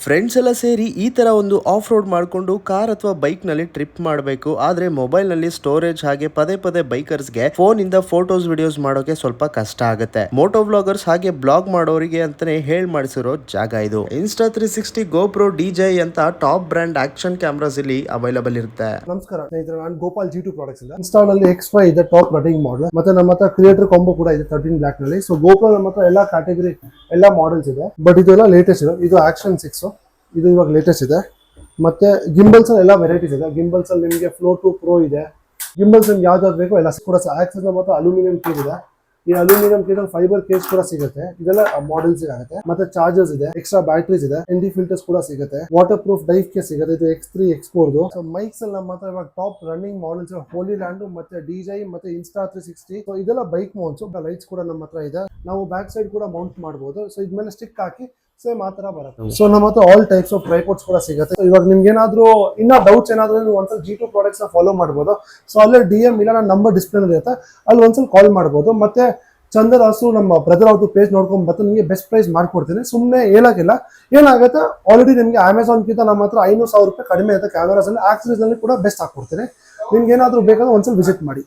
Friends ಎಲ್ಲ ಸೇರಿ ಈ ತರ ಒಂದು ಆಫ್ ರೋಡ್ ಮಾಡಿಕೊಂಡು ಕಾರ್ ಅಥವಾ ಬೈಕ್ ನಲ್ಲಿ ಟ್ರಿಪ್ ಮಾಡಬೇಕು. ಆದ್ರೆ ಮೊಬೈಲ್ ನಲ್ಲಿ ಸ್ಟೋರೇಜ್ ಹಾಗೆ ಪದೇ ಪದೇ ಬೈಕರ್ಸ್ಗೆ ಫೋನ್ ಇಂದ ಫೋಟೋಸ್ ವಿಡಿಯೋಸ್ ಮಾಡೋಕೆ ಸ್ವಲ್ಪ ಕಷ್ಟ ಆಗುತ್ತೆ. ಮೋಟೋ ಬ್ಲಾಗರ್ಸ್ ಹಾಗೆ ಬ್ಲಾಗ್ ಮಾಡೋರಿಗೆ ಅಂತಾನೆ ಹೇಳ್ ಮಾಡಿಸಿರೋ ಜಾಗ ಇದು. Insta360 GoPro DJI ಅಂತ ಟಾಪ್ ಬ್ರಾಂಡ್ ಆಕ್ಷನ್ ಕ್ಯಾಮ್ರಾಸ್ ಇಲ್ಲಿ ಅವೈಲೇಬಲ್ ಇರುತ್ತೆ. ನಮಸ್ಕಾರ ಸ್ನೇಹಿತರೆ, ನಾನು ಗೋಪಾಲ್ G2 ಪ್ರಾಡಕ್ಟ್ಸ್ ಇಂದ. ಇನ್ಸ್ಟಾನಲ್ಲಿ X5 ಇದೆ, ಟಾಪ್ ರನ್ನಿಂಗ್ ಮಾಡಲ್. ಮತ್ತೆ ನಮ್ಮ ಹತ್ರ ಕ್ರಿಯೇಟರ್ ಕಾಂಬೋ ಕೂಡ ಇದೆ 13 ಬ್ಲಾಕ್ ನಲ್ಲಿ. ಸೊ GoPro ನಮ್ಮ ಹತ್ರ ಎಲ್ಲಾ ಕ್ಯಾಟಗರಿ ಎಲ್ಲಾ ಮಾಡೆಲ್ಸ್ ಇದೆ, ಬಟ್ ಇದೆಲ್ಲ ಲೇಟೆಸ್ಟ್ ಇದೆ. ಇದು ಆಕ್ಷನ್ 6 ಇದು ಇವಾಗ ಲೇಟೆಸ್ಟ್ ಇದೆ. ಮತ್ತೆ ಗಿಂಬಲ್ಸ್ ಎಲ್ಲ ವೆರೈಟೀಸ್ ಇದೆ. ಗಿಂಬಲ್ಸ್ ಅಲ್ಲಿ ನಿಮಗೆ ಫ್ಲೋ ಟು ಪ್ರೋ ಇದೆ. ಗಿಂಬಲ್ಸ್ ನಿಮ್ಗೆ ಯಾವ್ದಾದ್ರು ಬೇಕೋ ಎಲ್ಲ ಕೂಡ. ಆಕ್ಸಸ್ ನಮ್ಮ ಹತ್ರ ಅಲ್ಯೂಮಿನಿಯಂ ಕೇಸ್ ಇದೆ. ಈ ಅಲ್ಯೂಮಿನಿಯಂ ಕೇಸ್ ಫೈಬರ್ ಕೇಸ್ ಕೂಡ ಸಿಗುತ್ತೆ. ಇದೆಲ್ಲ ಮಾಡೆಲ್ಸ್ ಆಗುತ್ತೆ. ಮತ್ತೆ ಚಾರ್ಜರ್ಸ್ ಇದೆ, ಎಕ್ಸ್ಟ್ರಾ ಬ್ಯಾಟರೀಸ್ ಇದೆ, ND ಫಿಲ್ಟರ್ಸ್ ಕೂಡ ಸಿಗುತ್ತೆ, ವಾಟರ್ ಪ್ರೂಫ್ ಡೈವ್ ಕೇಸ್ ಸಿಗುತ್ತೆ. ಇದು X3 X4 ಸೊ ಮೈಕ್ಸ್ ಅಲ್ಲಿ ನಮ್ಮ ಹತ್ರ ಇವಾಗ ಟಾಪ್ ರನ್ನಿಂಗ್ ಮಾಡೆಲ್ಸ್ ಹೋಲಿ ಲ್ಯಾಂಡ್ ಮತ್ತೆ DJI ಮತ್ತೆ Insta360. ಸೊ ಇದೆಲ್ಲ ಬೈಕ್ ಮೌಂಟ್ಸ್. ಲೈಟ್ಸ್ ಕೂಡ ನಮ್ಮ ಹತ್ರ ಇದೆ. ನಾವು ಬ್ಯಾಕ್ ಸೈಡ್ ಕೂಡ ಮೌಂಟ್ ಮಾಡಬಹುದು. ಸೊ ಇದ್ಮೇಲೆ ಸ್ಟಿಕ್ ಹಾಕಿ ಸೇಮ್ ಆ ತರ ಬರುತ್ತೆ. ಸೊ ನಮ್ಮ ಹತ್ರ ಆಲ್ ಟೈಪ್ಸ್ ಆಫ್ ಟ್ರೈಪಾಡ್ಸ್ ಕೂಡ ಸಿಗುತ್ತೆ. ಇವಾಗ ನಿಮ್ಗೆ ಏನಾದ್ರು ಇನ್ನ ಡೌಟ್ಸ್ ಏನಾದ್ರು ನೀವು ಒಂದ್ಸಲ G2 ಪ್ರಾಡಕ್ಟ್ಸ್ ನ ಫಾಲೋ ಮಾಡಬಹುದು. ಸೊ ಅಲ್ಲೇ DM ಇಲ್ಲ ನನ್ನ ನಂಬರ್ ಡಿಸ್ಪ್ಲೇ ಇರುತ್ತೆ, ಅಲ್ಲಿ ಒಂದ್ಸಲ ಕಾಲ್ ಮಾಡಬಹುದು. ಮತ್ತೆ ಚಂದರಾಸು ನಮ್ಮ ಬ್ರದರ್ ಅವ್ರದ್ದು ಪೇಜ್ ನೋಡ್ಕೊಂಡ್ ಬರ್ತಾ ನಿಮಗೆ ಬೆಸ್ಟ್ ಪ್ರೈಸ್ ಮಾಡ್ಕೊಡ್ತೀನಿ. ಸುಮ್ಮನೆ ಹೇಳಕ್ಕಿಲ್ಲ. ಏನಾಗುತ್ತೆ, ಆಲ್ರೆಡಿ ನಿಮಗೆ ಅಮೆಝಾನ್ ಕಿಂತ ನಮ್ಮ ಹತ್ರ 500,000 ರೂಪಾಯಿ ಕಡಿಮೆ ಇರುತ್ತೆ ಕ್ಯಾಮೆರಾಸ್ ಅಲ್ಲಿ. ಆಕ್ಸರೀಸ್ ಅಲ್ಲಿ ಕೂಡ ಬೆಸ್ಟ್ ಹಾಕೊಡ್ತೀನಿ. ನಿಮ್ಗೆ ಏನಾದ್ರು ಬೇಕಾದ್ರೆ ಒಂದ್ಸಲ ವಿಸಿಟ್ ಮಾಡಿ.